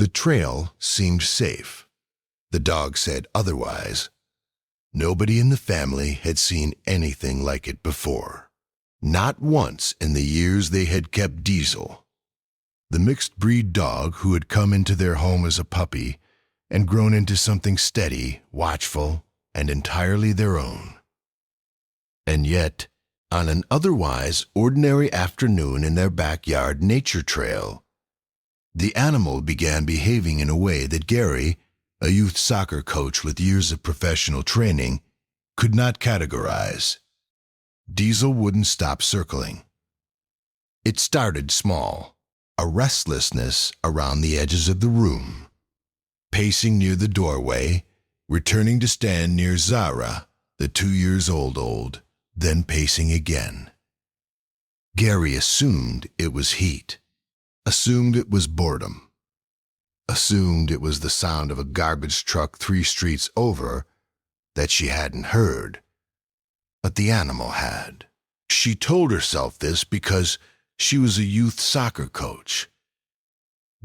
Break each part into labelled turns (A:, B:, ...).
A: The trail seemed safe. The dog said otherwise. Nobody in the family had seen anything like it before. Not once in the years they had kept Diesel, the mixed-breed dog who had come into their home as a puppy and grown into something steady, watchful, and entirely their own. And yet, on an otherwise ordinary afternoon in their backyard nature trail, the animal began behaving in a way that Gary, a youth soccer coach with years of professional training, could not categorize. Diesel wouldn't stop circling. It started small, a restlessness around the edges of the room, pacing near the doorway, returning to stand near Zara, the 2-year-old, then pacing again. Gary assumed it was heat, assumed it was boredom, assumed it was the sound of a garbage truck 3 streets over that she hadn't heard, but the animal had. She told herself this because she was a youth soccer coach,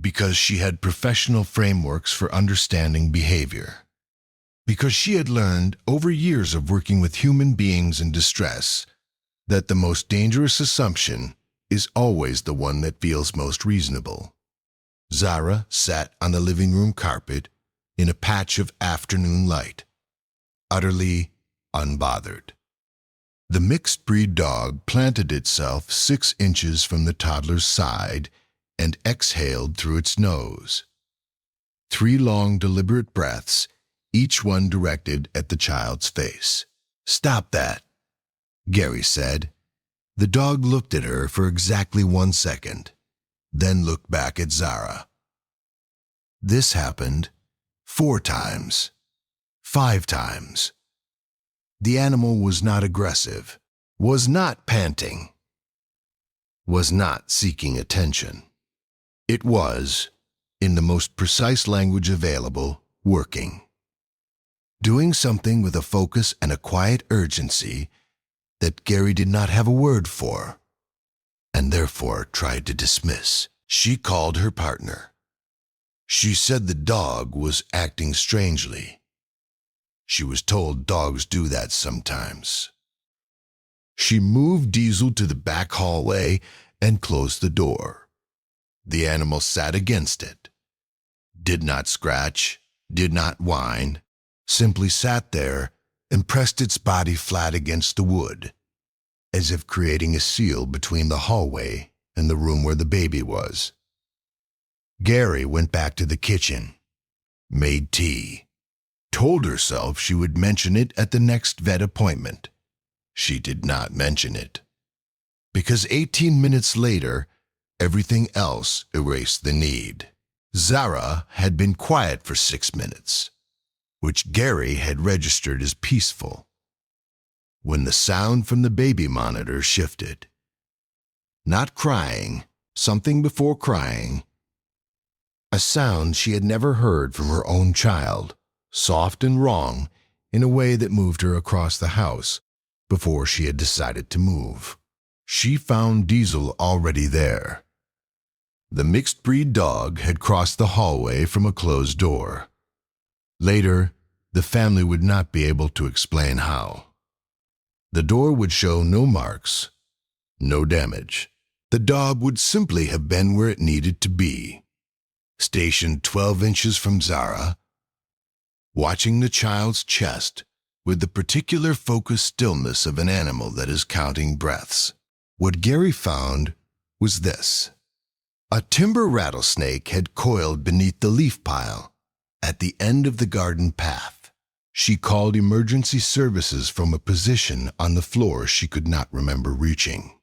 A: because she had professional frameworks for understanding behavior, because she had learned over years of working with human beings in distress that the most dangerous assumption is always the one that feels most reasonable. Zara sat on the living room carpet in a patch of afternoon light, utterly unbothered. The mixed-breed dog planted itself 6 inches from the toddler's side and exhaled through its nose. 3 long, deliberate breaths, each one directed at the child's face. "Stop that," Gary said. The dog looked at her for exactly 1 second, then looked back at Zara. This happened 4 times, 5 times. The animal was not aggressive, was not panting, was not seeking attention. It was, in the most precise language available, working. Doing something with a focus and a quiet urgency that Gary did not have a word for, and therefore tried to dismiss. She called her partner. She said the dog was acting strangely. She was told dogs do that sometimes. She moved Diesel to the back hallway and closed the door. The animal sat against it, did not scratch, did not whine, simply sat there and pressed its body flat against the wood, as if creating a seal between the hallway and the room where the baby was. Gary went back to the kitchen, made tea, told herself she would mention it at the next vet appointment. She did not mention it, because 18 minutes later, everything else erased the need. Zara had been quiet for 6 minutes, which Gary had registered as peaceful, when the sound from the baby monitor shifted. Not crying, something before crying, a sound she had never heard from her own child, soft and wrong in a way that moved her across the house before she had decided to move. She found Diesel already there. The mixed-breed dog had crossed the hallway from a closed door. Later, the family would not be able to explain how. The door would show no marks, no damage. The dog would simply have been where it needed to be, stationed 12 inches from Zara, watching the child's chest with the particular focused stillness of an animal that is counting breaths. What Gary found was this. A timber rattlesnake had coiled beneath the leaf pile at the end of the garden path. She called emergency services from a position on the floor she could not remember reaching.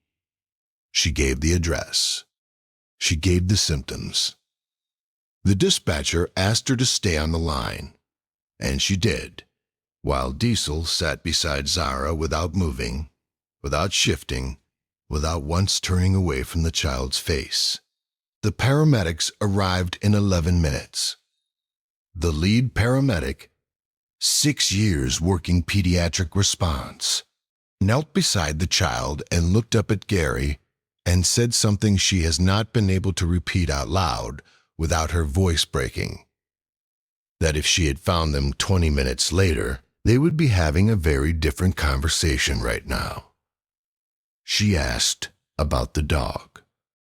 A: She gave the address. She gave the symptoms. The dispatcher asked her to stay on the line, and she did, while Diesel sat beside Zara without moving, without shifting, without once turning away from the child's face. The paramedics arrived in 11 minutes. The lead paramedic, 6 years working pediatric response, knelt beside the child and looked up at Gary and said something she has not been able to repeat out loud without her voice breaking. That if she had found them 20 minutes later, they would be having a very different conversation right now. She asked about the dog.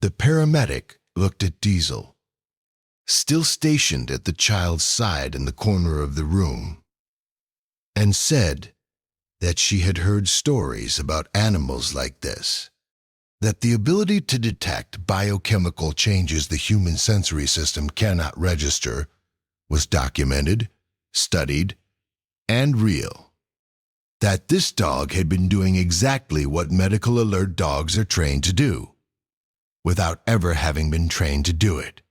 A: The paramedic looked at Diesel, still stationed at the child's side in the corner of the room, and said that she had heard stories about animals like this, that the ability to detect biochemical changes the human sensory system cannot register was documented, studied, and real. That this dog had been doing exactly what medical alert dogs are trained to do, without ever having been trained to do it.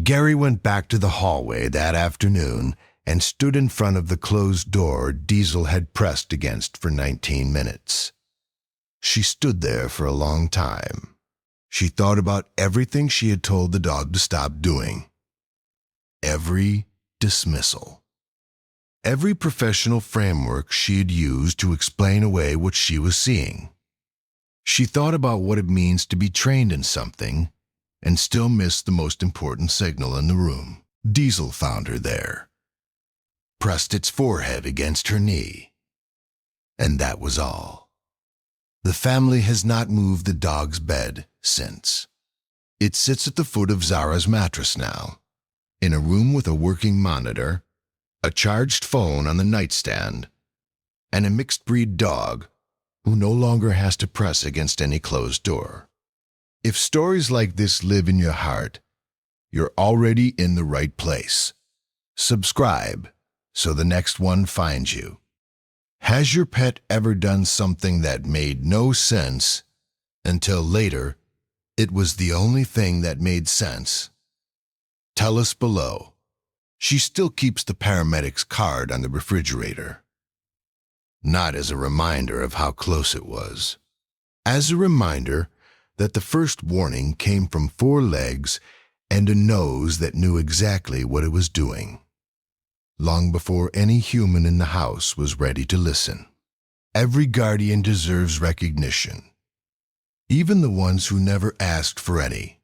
A: Gary went back to the hallway that afternoon and stood in front of the closed door Diesel had pressed against for 19 minutes. She stood there for a long time. She thought about everything she had told the dog to stop doing. Every dismissal. Every professional framework she had used to explain away what she was seeing. She thought about what it means to be trained in something and still miss the most important signal in the room. Diesel found her there, pressed its forehead against her knee, and that was all. The family has not moved the dog's bed since. It sits at the foot of Zara's mattress now, in a room with a working monitor, a charged phone on the nightstand, and a mixed-breed dog who no longer has to press against any closed door. If stories like this live in your heart, you're already in the right place. Subscribe so the next one finds you. Has your pet ever done something that made no sense until later it was the only thing that made sense? Tell us below. She still keeps the paramedic's card on the refrigerator. Not as a reminder of how close it was. As a reminder that the first warning came from 4 legs and a nose that knew exactly what it was doing, long before any human in the house was ready to listen. Every guardian deserves recognition, even the ones who never asked for any.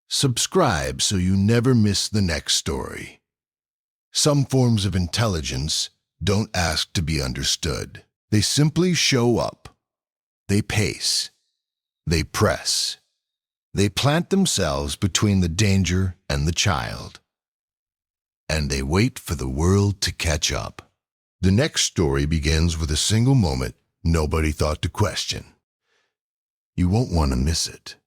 A: Subscribe so you never miss the next story. Some forms of intelligence don't ask to be understood. They simply show up. They pace. They press. They plant themselves between the danger and the child. And they wait for the world to catch up. The next story begins with a single moment nobody thought to question. You won't want to miss it.